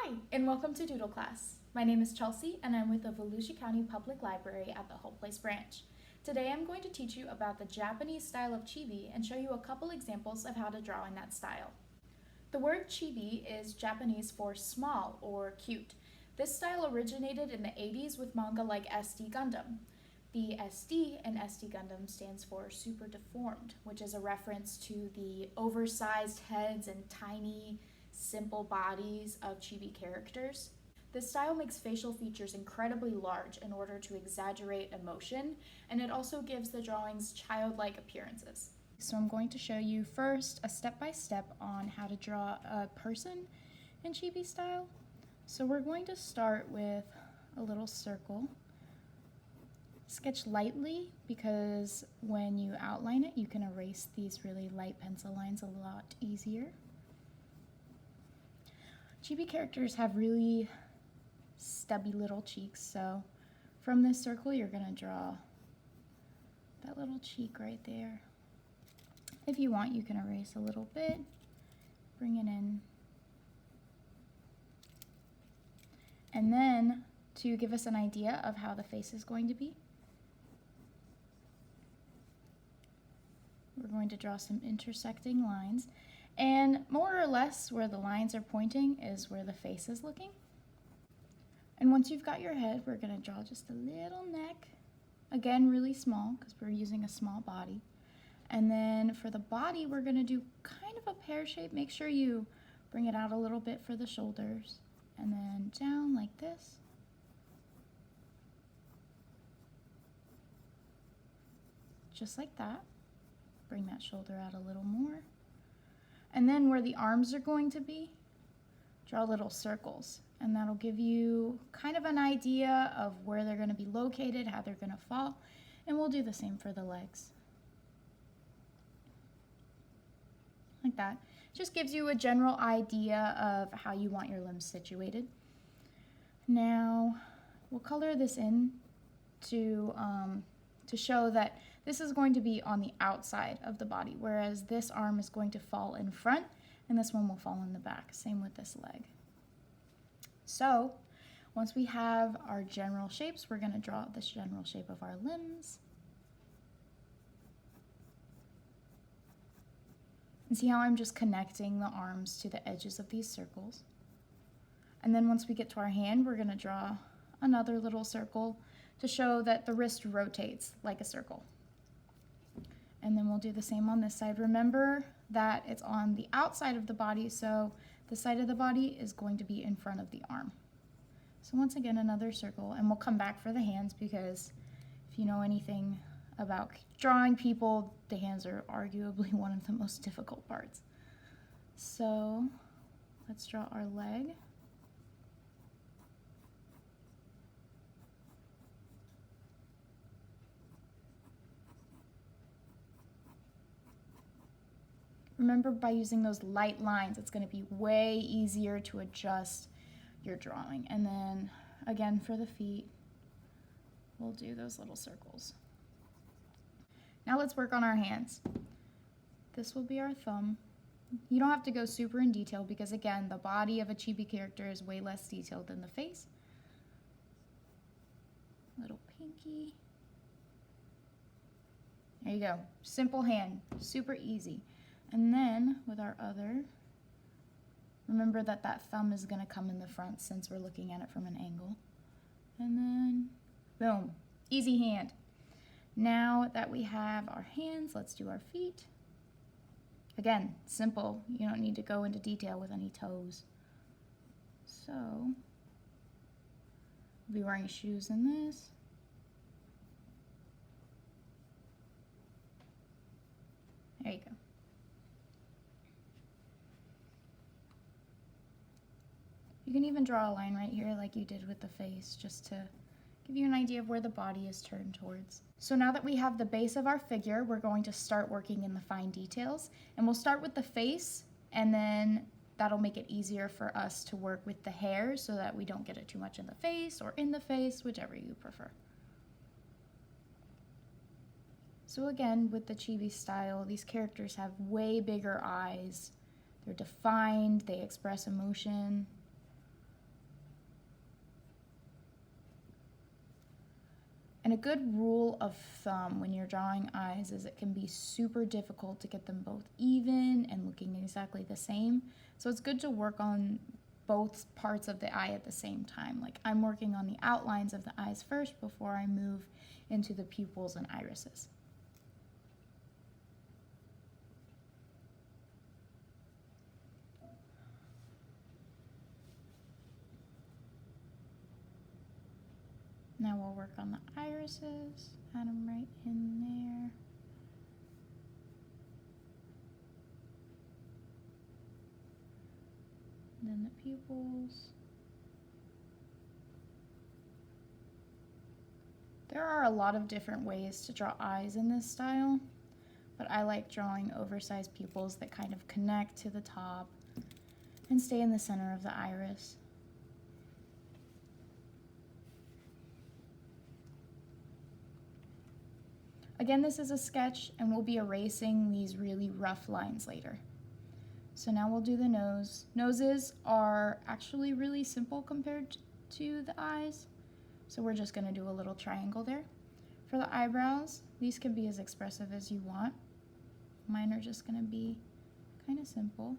Hi, and welcome to Doodle class. My name is Chelsea, and I'm with the Volusia County Public Library at the Hope Place branch. Today I'm going to teach you about the Japanese style of Chibi and show you a couple examples of how to draw in that style. The word Chibi is Japanese for small or cute. This style originated in the 80s with manga like SD Gundam. The SD in SD Gundam stands for super deformed, which is a reference to the oversized heads and tiny, simple bodies of Chibi characters. This style makes facial features incredibly large in order to exaggerate emotion, and it also gives the drawings childlike appearances. So I'm going to show you first a step-by-step on how to draw a person in Chibi style. So we're going to start with a little circle. Sketch lightly because when you outline it, you can erase these really light pencil lines a lot easier. Chibi characters have really stubby little cheeks, so from this circle you're going to draw that little cheek right there. If you want, you can erase a little bit, bring it in. And then to give us an idea of how the face is going to be, we're going to draw some intersecting lines. And more or less where the lines are pointing is where the face is looking. And once you've got your head, we're going to draw just a little neck. Again, really small because we're using a small body. And then for the body, we're going to do kind of a pear shape. Make sure you bring it out a little bit for the shoulders. And then down like this. Just like that. Bring that shoulder out a little more. And then where the arms are going to be, draw little circles. And that'll give you kind of an idea of where they're going to be located, how they're going to fall. And we'll do the same for the legs. Like that. Just gives you a general idea of how you want your limbs situated. Now, we'll color this in to show that this is going to be on the outside of the body, whereas this arm is going to fall in front, and this one will fall in the back. Same with this leg. So, once we have our general shapes, we're going to draw this general shape of our limbs. And see how I'm just connecting the arms to the edges of these circles. And then once we get to our hand, we're going to draw another little circle to show that the wrist rotates like a circle. And then we'll do the same on this side. Remember that it's on the outside of the body, so the side of the body is going to be in front of the arm. So once again, another circle, and we'll come back for the hands because if you know anything about drawing people, the hands are arguably one of the most difficult parts. So let's draw our leg. Remember, by using those light lines, it's going to be way easier to adjust your drawing. And then, again, for the feet, we'll do those little circles. Now let's work on our hands. This will be our thumb. You don't have to go super in detail because, again, the body of a Chibi character is way less detailed than the face. Little pinky. There you go. Simple hand. Super easy. And then with our other, remember that that thumb is going to come in the front since we're looking at it from an angle. And then, boom, easy hand. Now that we have our hands, let's do our feet. Again, simple. You don't need to go into detail with any toes. So, we'll be wearing shoes in this. There you go. You can even draw a line right here like you did with the face just to give you an idea of where the body is turned towards. So now that we have the base of our figure, we're going to start working in the fine details. And we'll start with the face, and then that'll make it easier for us to work with the hair so that we don't get it too much in the face or in the face, whichever you prefer. So again, with the Chibi style, these characters have way bigger eyes. They're defined, they express emotion. And a good rule of thumb when you're drawing eyes is it can be super difficult to get them both even and looking exactly the same. So it's good to work on both parts of the eye at the same time. Like I'm working on the outlines of the eyes first before I move into the pupils and irises. Now we'll work on the irises, add them right in there. Then the pupils. There are a lot of different ways to draw eyes in this style, but I like drawing oversized pupils that kind of connect to the top and stay in the center of the iris. Again, this is a sketch and we'll be erasing these really rough lines later. So now we'll do the nose. Noses are actually really simple compared to the eyes. So we're just gonna do a little triangle there. For the eyebrows, these can be as expressive as you want. Mine are just gonna be kind of simple.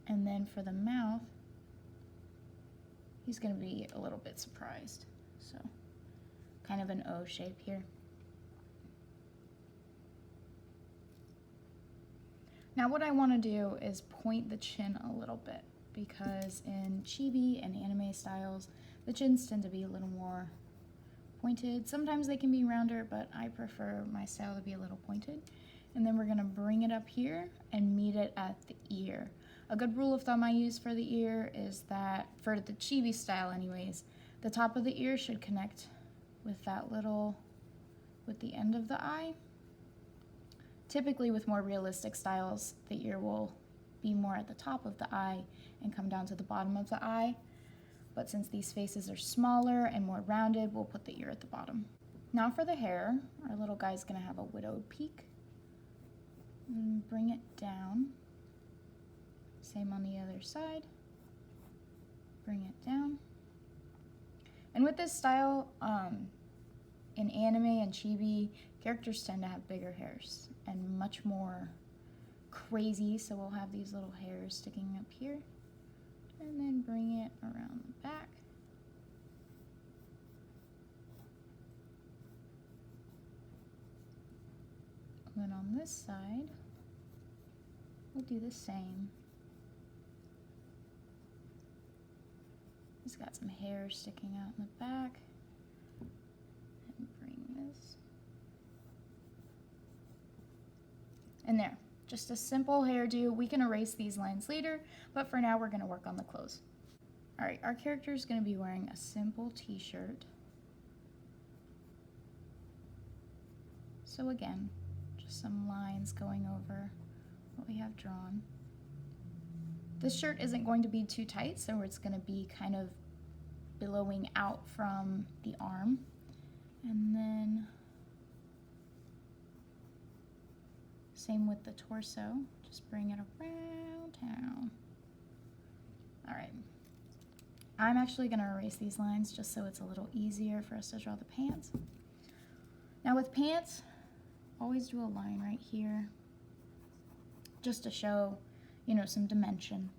And then for the mouth, he's gonna be a little bit surprised. So kind of an O shape here. Now what I want to do is point the chin a little bit because in chibi and anime styles, the chins tend to be a little more pointed. Sometimes they can be rounder, but I prefer my style to be a little pointed. And then we're going to bring it up here and meet it at the ear. A good rule of thumb I use for the ear is that, for the chibi style anyways, the top of the ear should connect with the end of the eye. Typically with more realistic styles, the ear will be more at the top of the eye and come down to the bottom of the eye. But since these faces are smaller and more rounded, we'll put the ear at the bottom. Now for the hair, our little guy's gonna have a widowed peak. And bring it down. Same on the other side. Bring it down. And with this style, in anime and chibi, characters tend to have bigger hairs and much more crazy, so we'll have these little hairs sticking up here and then bring it around the back. And then on this side, we'll do the same. He's got some hair sticking out in the back. And bring this. And there, just a simple hairdo. We can erase these lines later, but for now we're gonna work on the clothes. All right, our character is gonna be wearing a simple t-shirt. So again, just some lines going over what we have drawn. This shirt isn't going to be too tight, so it's gonna be kind of billowing out from the arm. And then same with the torso, just bring it around town. All right, I'm actually gonna erase these lines just so it's a little easier for us to draw the pants. Now with pants, always do a line right here, just to show, you know, some dimension.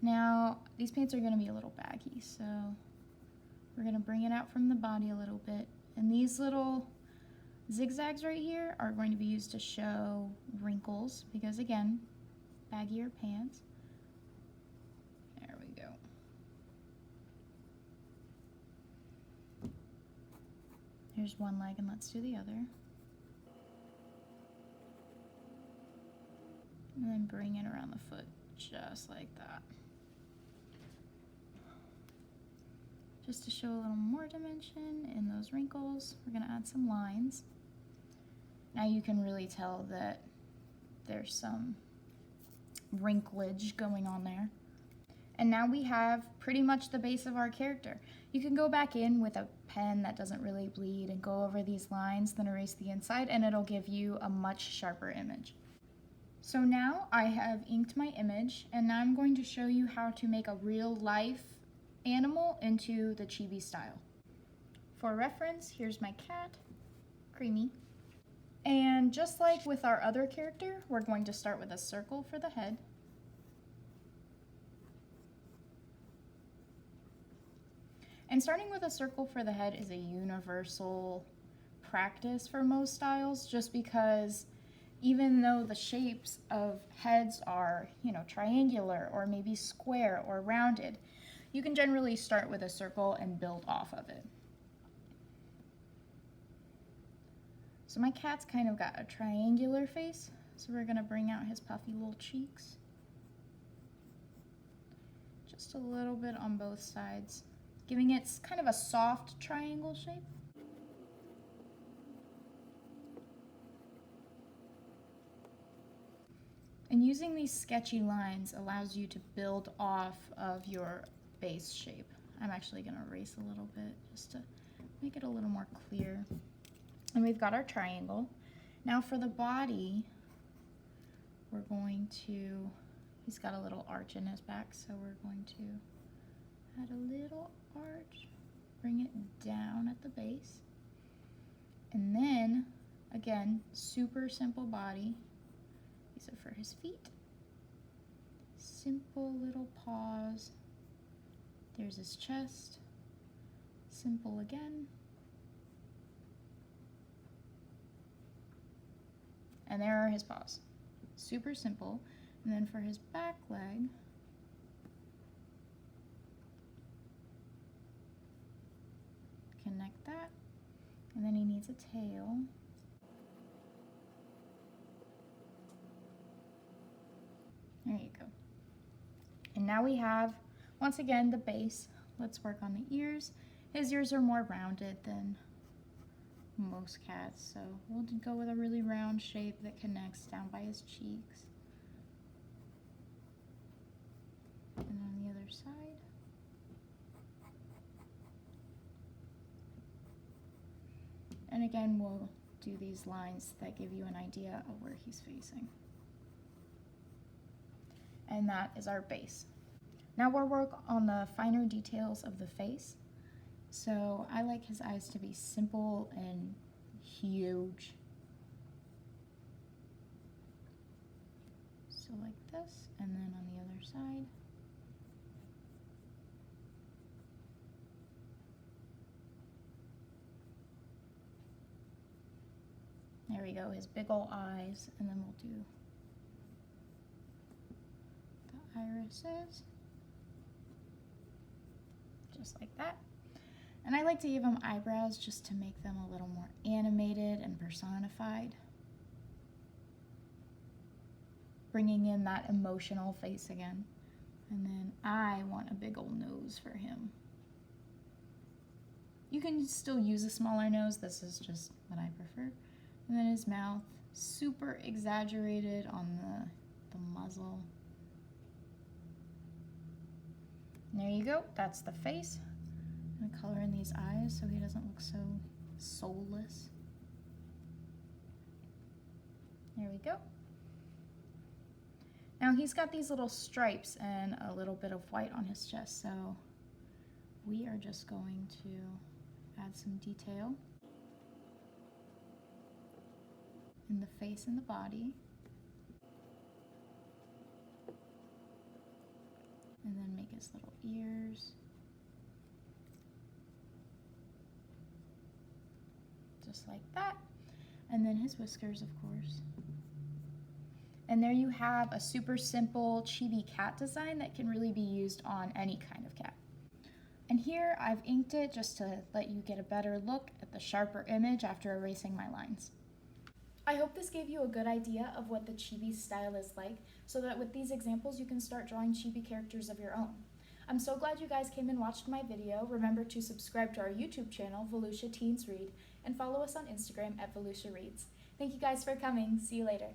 Now, these pants are gonna be a little baggy, so we're gonna bring it out from the body a little bit. And these little zigzags right here are going to be used to show wrinkles because, again, baggier pants. There we go. Here's one leg, and let's do the other. And then bring it around the foot, just like that. Just to show a little more dimension in those wrinkles, we're gonna add some lines. Now you can really tell that there's some wrinklage going on there. And now we have pretty much the base of our character. You can go back in with a pen that doesn't really bleed and go over these lines, then erase the inside, and it'll give you a much sharper image. So now I have inked my image, and now I'm going to show you how to make a real life animal into the Chibi style. For reference, here's my cat, Creamy. And just like with our other character, we're going to start with a circle for the head. And starting with a circle for the head is a universal practice for most styles, just because even though the shapes of heads are, triangular or maybe square or rounded, you can generally start with a circle and build off of it. So my cat's kind of got a triangular face, so we're gonna bring out his puffy little cheeks. Just a little bit on both sides, giving it kind of a soft triangle shape. And using these sketchy lines allows you to build off of your base shape. I'm actually gonna erase a little bit just to make it a little more clear. And we've got our triangle. Now for the body, we're going to, he's got a little arch in his back, so we're going to add a little arch, bring it down at the base. And then, again, super simple body. These are for his feet. Simple little paws. There's his chest. Simple again. And there are his paws. Super simple. And then for his back leg, connect that. And then he needs a tail. There you go. And now we have, once again, the base. Let's work on the ears. His ears are more rounded than most cats, so we'll go with a really round shape that connects down by his cheeks. And on the other side. And again, we'll do these lines that give you an idea of where he's facing. And that is our base. Now we'll work on the finer details of the face. So I like his eyes to be simple and huge. So like this, and then on the other side. There we go, his big ol' eyes, and then we'll do the irises, just like that. And I like to give him eyebrows just to make them a little more animated and personified, bringing in that emotional face again. And then I want a big old nose for him. You can still use a smaller nose, this is just what I prefer. And then his mouth, super exaggerated on the muzzle. And there you go, that's the face. I'm gonna color in these eyes so he doesn't look so soulless. There we go. Now he's got these little stripes and a little bit of white on his chest, so we are just going to add some detail in the face and the body. And then make his little ears. Just like that. And then his whiskers, of course. And there you have a super simple chibi cat design that can really be used on any kind of cat. And here I've inked it just to let you get a better look at the sharper image after erasing my lines. I hope this gave you a good idea of what the Chibi style is like, so that with these examples you can start drawing Chibi characters of your own. I'm so glad you guys came and watched my video. Remember to subscribe to our YouTube channel, Volusia Teens Read, and follow us on Instagram at Volusia Reads. Thank you guys for coming. See you later.